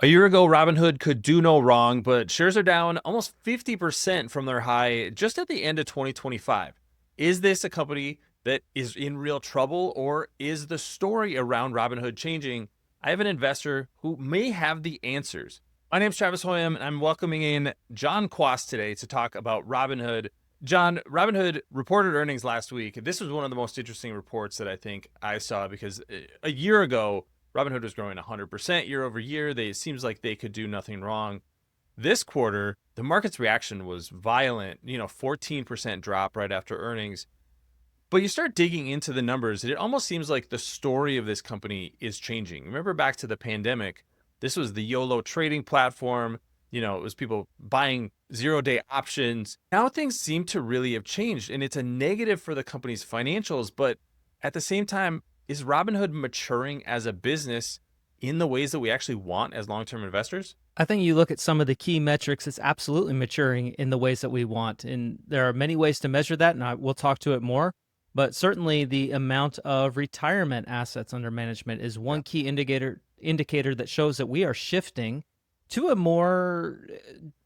A year ago, Robinhood could do no wrong, but shares are down almost 50% from their high just at the end of 2025. Is this a company that is in real trouble, or is the story around Robinhood changing? I have an investor who may have the answers. My name's Travis Hoium, and I'm welcoming in John Quast today to talk about Robinhood. John, Robinhood reported earnings last week. This was one of the most interesting reports that I think I saw because a year ago, Robinhood was growing 100% year over year. It seems like they could do nothing wrong. This quarter, the market's reaction was violent, 14% drop right after earnings. But you start digging into the numbers, and it almost seems like the story of this company is changing. Remember back to the pandemic, this was the YOLO trading platform. It was people buying 0-day options. Now things seem to really have changed, and it's a negative for the company's financials. But at the same time, is Robinhood maturing as a business in the ways that we actually want as long-term investors? I think you look at some of the key metrics, it's absolutely maturing in the ways that we want. And there are many ways to measure that, and we'll talk to it more. But certainly the amount of retirement assets under management is Yeah. one key indicator that shows that we are shifting to a more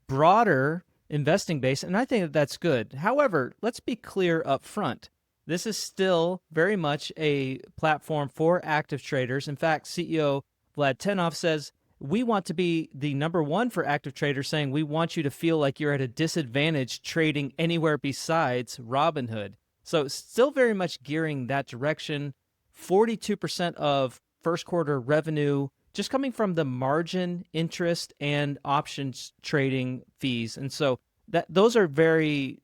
broader investing base. And I think that that's good. However, let's be clear up front. This is still very much a platform for active traders. In fact, CEO Vlad Tenov says, we want to be the number one for active traders, saying we want you to feel like you're at a disadvantage trading anywhere besides Robinhood. So still very much gearing that direction. 42% of first quarter revenue just coming from the margin, interest, and options trading fees. And so those are very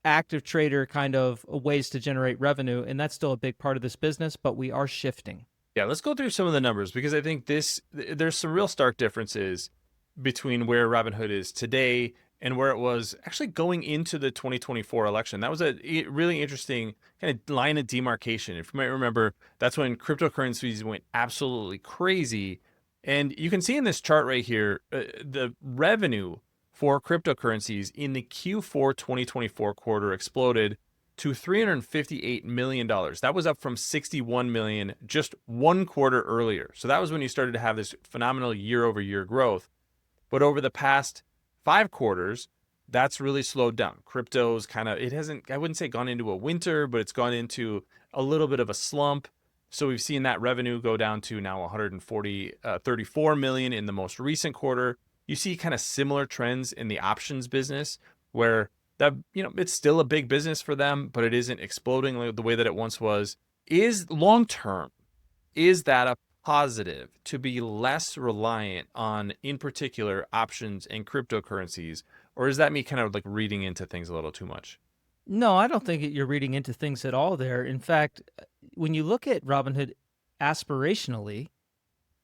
active trader kind of ways to generate revenue, and that's still a big part of this business, but we are shifting. Yeah, let's go through some of the numbers because I think there's some real stark differences between where Robinhood is today and where it was actually going into the 2024 election. That was a really interesting kind of line of demarcation. If you might remember, that's when cryptocurrencies went absolutely crazy. And you can see in this chart right here, the revenue for cryptocurrencies in the Q4 2024 quarter exploded to $358 million. That was up from $61 million just one quarter earlier. So that was when you started to have this phenomenal year over year growth. But over the past 5 quarters, that's really slowed down. Crypto's it hasn't, I wouldn't say gone into a winter, but it's gone into a little bit of a slump. So we've seen that revenue go down to now 34 million in the most recent quarter. You see kind of similar trends in the options business where that, it's still a big business for them, but it isn't exploding the way that it once was. Is long term, is that a positive to be less reliant on, in particular, options and cryptocurrencies? Or is that me kind of like reading into things a little too much? No, I don't think you're reading into things at all there. In fact, when you look at Robinhood aspirationally,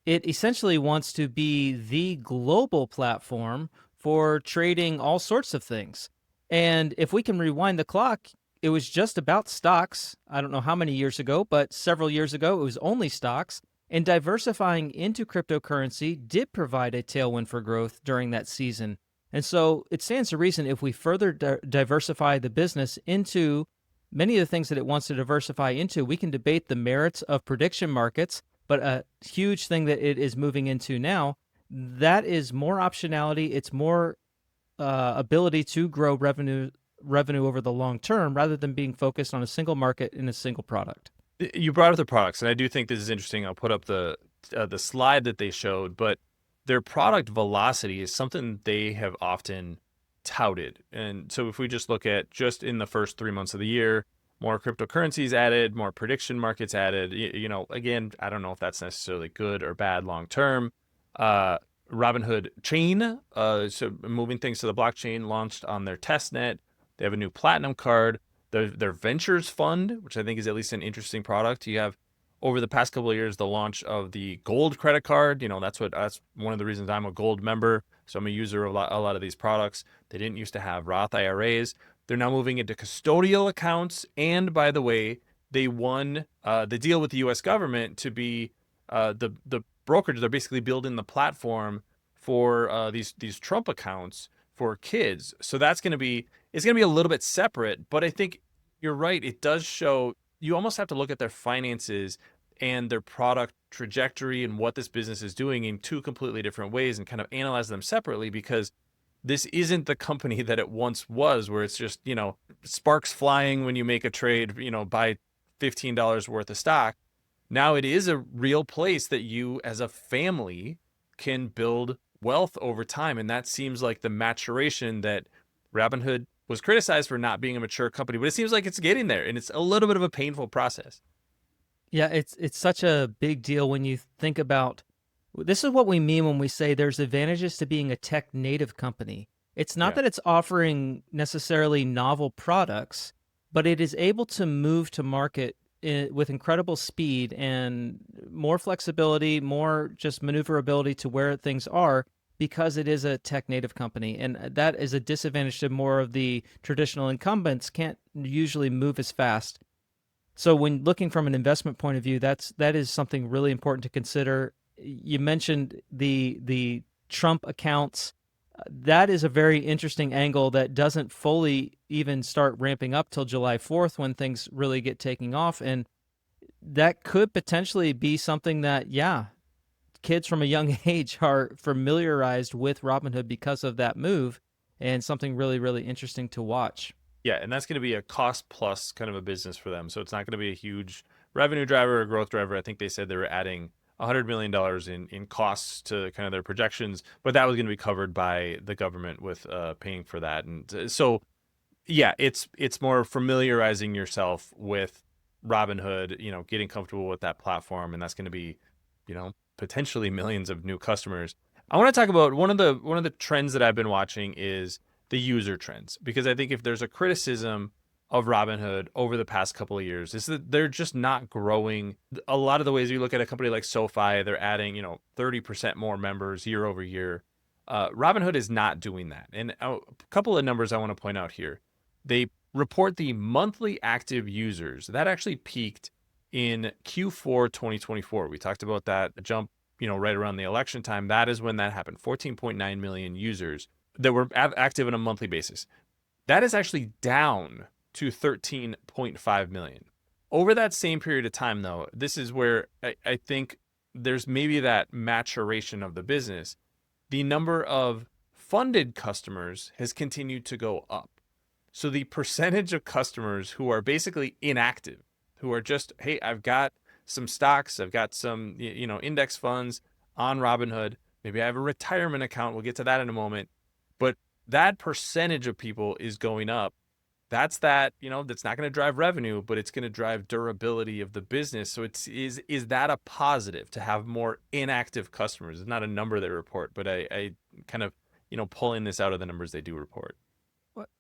it essentially wants to be the global platform for trading all sorts of things. And if we can rewind the clock, it was just about stocks. I don't know how many years ago, but several years ago, it was only stocks. And diversifying into cryptocurrency did provide a tailwind for growth during that season. And so it stands to reason if we further diversify the business into many of the things that it wants to diversify into, we can debate the merits of prediction markets, but a huge thing that it is moving into now, that is more optionality. It's more ability to grow revenue over the long term rather than being focused on a single market in a single product. You brought up the products, and I do think this is interesting. I'll put up the slide that they showed, but their product velocity is something they have often touted. And so if we just look at just in the first 3 months of the year, more cryptocurrencies added, more prediction markets added. Again, I don't know if that's necessarily good or bad long term. Robinhood Chain, so moving things to the blockchain, launched on their testnet. They have a new platinum card. Their ventures fund, which I think is at least an interesting product. You have over the past couple of years the launch of the gold credit card. That's one of the reasons I'm a gold member. So I'm a user of a lot of these products. They didn't used to have Roth IRAs. They're now moving into custodial accounts. And by the way, they won the deal with the U.S. government to be the brokerage. They're basically building the platform for these Trump accounts for kids. So it's going to be a little bit separate. But I think you're right. It does show you almost have to look at their finances and their product trajectory and what this business is doing in two completely different ways and kind of analyze them separately, because this isn't the company that it once was, where it's just, sparks flying when you make a trade, buy $15 worth of stock. Now it is a real place that you as a family can build wealth over time. And that seems like the maturation that Robinhood was criticized for not being a mature company, but it seems like it's getting there, and it's a little bit of a painful process. Yeah, it's such a big deal when you think about this is what we mean when we say there's advantages to being a tech native company. It's not Yeah. that it's offering necessarily novel products, but it is able to move to market with incredible speed and more flexibility, more just maneuverability to where things are because it is a tech native company. And that is a disadvantage to more of the traditional incumbents can't usually move as fast. So when looking from an investment point of view, that is something really important to consider. You mentioned the Trump accounts. That is a very interesting angle that doesn't fully even start ramping up till July 4th when things really get taking off. And that could potentially be something that, yeah, kids from a young age are familiarized with Robinhood because of that move, and something really, really interesting to watch. Yeah, and that's going to be a cost plus kind of a business for them. So it's not going to be a huge revenue driver or growth driver. I think they said they were adding $100 million in costs to kind of their projections, but that was going to be covered by the government with paying for that. And so, yeah, it's more familiarizing yourself with Robinhood, getting comfortable with that platform, and that's going to be, potentially millions of new customers. I want to talk about one of the trends that I've been watching is the user trends, because I think if there's a criticism of Robinhood over the past couple of years is that they're just not growing. A lot of the ways you look at a company like SoFi, they're adding 30% more members year over year. Robinhood is not doing that, and a couple of numbers I want to point out here. They report the monthly active users that actually peaked in Q4 2024. We talked about that jump, right around the election time. That is when that happened. 14.9 million users that were active on a monthly basis. That is actually down to 13.5 million. Over that same period of time, though, this is where I think there's maybe that maturation of the business. The number of funded customers has continued to go up. So the percentage of customers who are basically inactive, who are just, hey, I've got some stocks, I've got some, index funds on Robinhood. Maybe I have a retirement account. We'll get to that in a moment. But that percentage of people is going up. That's that's not going to drive revenue, but it's going to drive durability of the business. So is that a positive to have more inactive customers? It's not a number they report, but I kind of, pulling this out of the numbers they do report.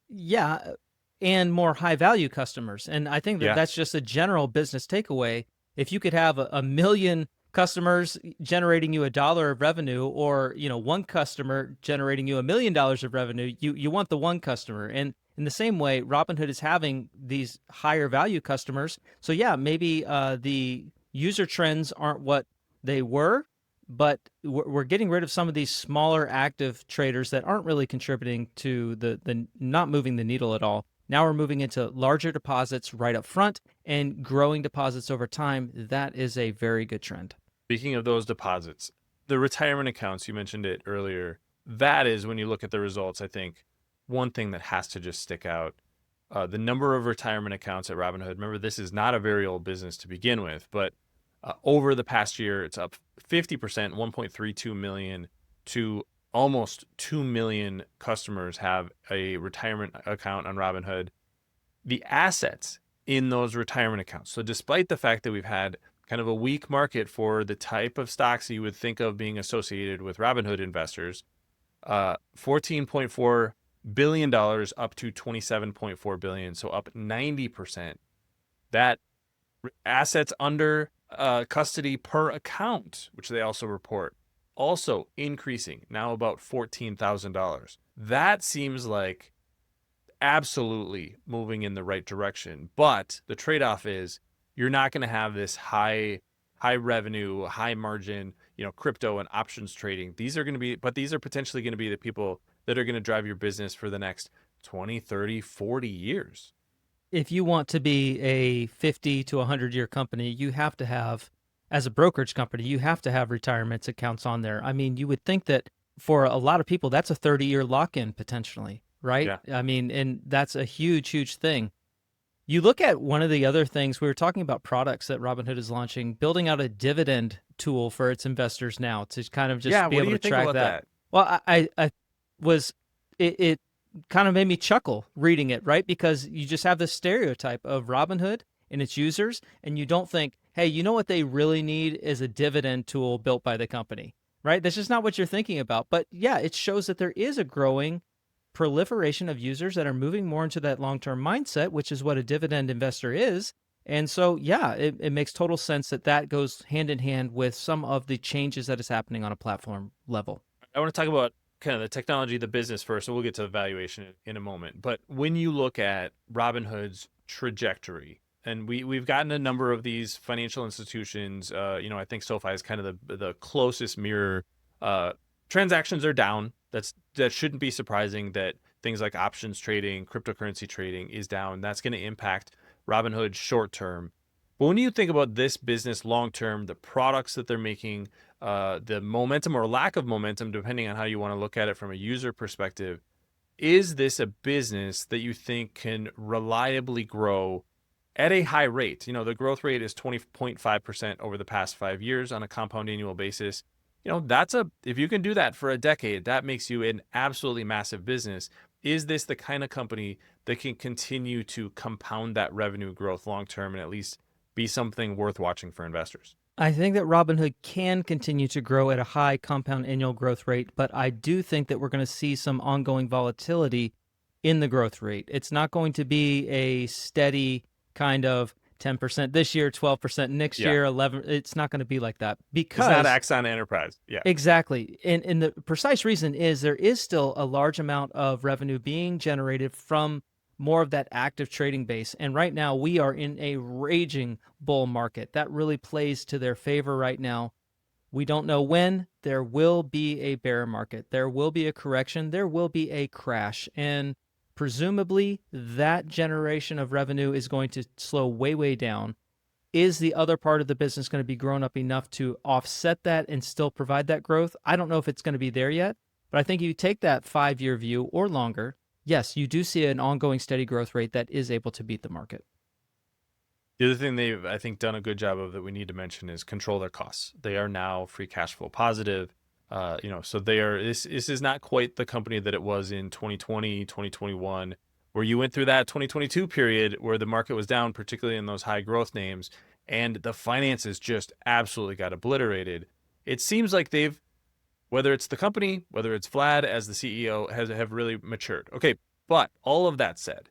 Yeah, and more high value customers. And I think that Yeah. that's just a general business takeaway. If you could have a million customers generating you $1 of revenue, or one customer generating you $1 million of revenue, you want the one customer. And in the same way, Robinhood is having these higher value customers. So yeah, maybe the user trends aren't what they were, but we're getting rid of some of these smaller active traders that aren't really contributing to the not moving the needle at all. Now we're moving into larger deposits right up front and growing deposits over time. That is a very good trend. Speaking of those deposits, the retirement accounts, you mentioned it earlier. That is, when you look at the results, I think one thing that has to just stick out. The number of retirement accounts at Robinhood. Remember, this is not a very old business to begin with, but over the past year, it's up 50%, 1.32 million, to almost 2 million customers have a retirement account on Robinhood. The assets in those retirement accounts. So despite the fact that we've had kind of a weak market for the type of stocks you would think of being associated with Robinhood investors, $14.4 billion up to $27.4 billion, so up 90%. That assets under custody per account, which they also report, also increasing, now about $14,000. That seems like absolutely moving in the right direction. But the trade-off is you're not going to have this high revenue, high margin, crypto and options trading. These are potentially going to be the people that are going to drive your business for the next 20, 30, 40 years. If you want to be a 50 to 100 year company, you have to have as a brokerage company, you have to have retirement accounts on there. I mean, you would think that for a lot of people, that's a 30-year lock-in potentially, right? Yeah. I mean, and that's a huge, huge thing. You look at one of the other things, we were talking about products that Robinhood is launching, building out a dividend tool for its investors now to kind of Yeah. just be What do able you to think track about that. that? Well, I was, it kind of made me chuckle reading it, right? Because you just have this stereotype of Robinhood and its users, and you don't think, hey, you know what they really need is a dividend tool built by the company, right? That's just not what you're thinking about. But yeah, it shows that there is a growing proliferation of users that are moving more into that long-term mindset, which is what a dividend investor is. And so, yeah, it makes total sense that that goes hand in hand with some of the changes that is happening on a platform level. I want to talk about kind of the technology, the business first, and we'll get to the valuation in a moment. But when you look at Robinhood's trajectory, and we've gotten a number of these financial institutions, I think SoFi is kind of the closest mirror. Transactions are down. That shouldn't be surprising that things like options trading, cryptocurrency trading is down. That's going to impact Robinhood short term. But when you think about this business long term, the products that they're making, the momentum or lack of momentum, depending on how you want to look at it from a user perspective, is this a business that you think can reliably grow at a high rate? The growth rate is 20.5% over the past 5 years on a compound annual basis. If you can do that for a decade, that makes you an absolutely massive business. Is this the kind of company that can continue to compound that revenue growth long term and at least be something worth watching for investors? I think that Robinhood can continue to grow at a high compound annual growth rate, but I do think that we're going to see some ongoing volatility in the growth rate. It's not going to be a steady kind of 10% this year, 12% next Yeah. year, 11. It's not going to be like that It's not because Axon Enterprise. Yeah. exactly. And the precise reason is there is still a large amount of revenue being generated from more of that active trading base. And right now we are in a raging bull market. That really plays to their favor right now. We don't know when. There will be a bear market. There will be a correction. There will be a crash. And presumably that generation of revenue is going to slow way, way down. Is the other part of the business going to be grown up enough to offset that and still provide that growth? I don't know if it's going to be there yet, but I think you take that 5-year view or longer, yes, you do see an ongoing steady growth rate that is able to beat the market. The other thing they've, I think, done a good job of that we need to mention is control their costs. They are now free cash flow positive. So they are. This is not quite the company that it was in 2020, 2021, where you went through that 2022 period where the market was down, particularly in those high growth names, and the finances just absolutely got obliterated. It seems like they've, whether it's the company, whether it's Vlad as the CEO, have really matured. Okay, but all of that said,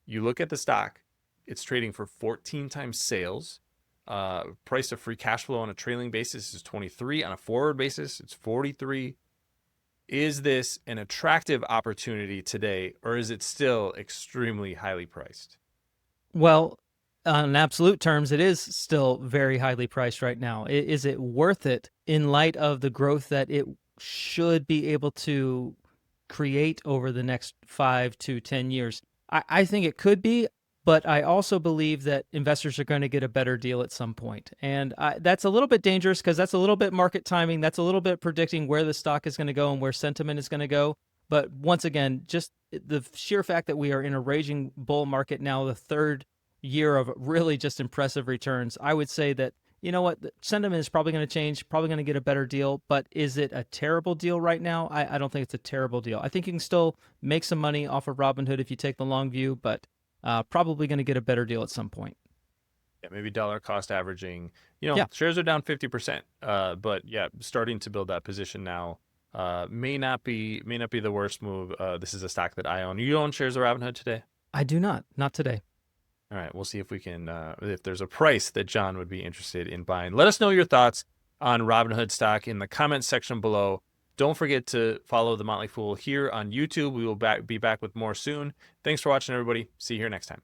you look at the stock, it's trading for 14 times sales. Price of free cash flow on a trailing basis is 23. On a forward basis, it's 43. Is this an attractive opportunity today, or is it still extremely highly priced? Well, on absolute terms, it is still very highly priced right now. Is it worth it in light of the growth that it should be able to create over the next 5 to 10 years? I think it could be, but I also believe that investors are going to get a better deal at some point. And that's a little bit dangerous because that's a little bit market timing. That's a little bit predicting where the stock is going to go and where sentiment is going to go. But once again, just the sheer fact that we are in a raging bull market now, the third year of really just impressive returns, I would say that, you know what, the sentiment is probably going to change, probably going to get a better deal. But is it a terrible deal right now? I don't think it's a terrible deal. I think you can still make some money off of Robinhood if you take the long view, but probably going to get a better deal at some point. Yeah, maybe dollar cost averaging. Yeah. Shares are down 50%. But yeah, starting to build that position now may not be the worst move. This is a stock that I own. You own shares of Robinhood today? I do not today. All right, we'll see if we can, if there's a price that John would be interested in buying. Let us know your thoughts on Robinhood stock in the comments section below. Don't forget to follow The Motley Fool here on YouTube. We will be back with more soon. Thanks for watching, everybody. See you here next time.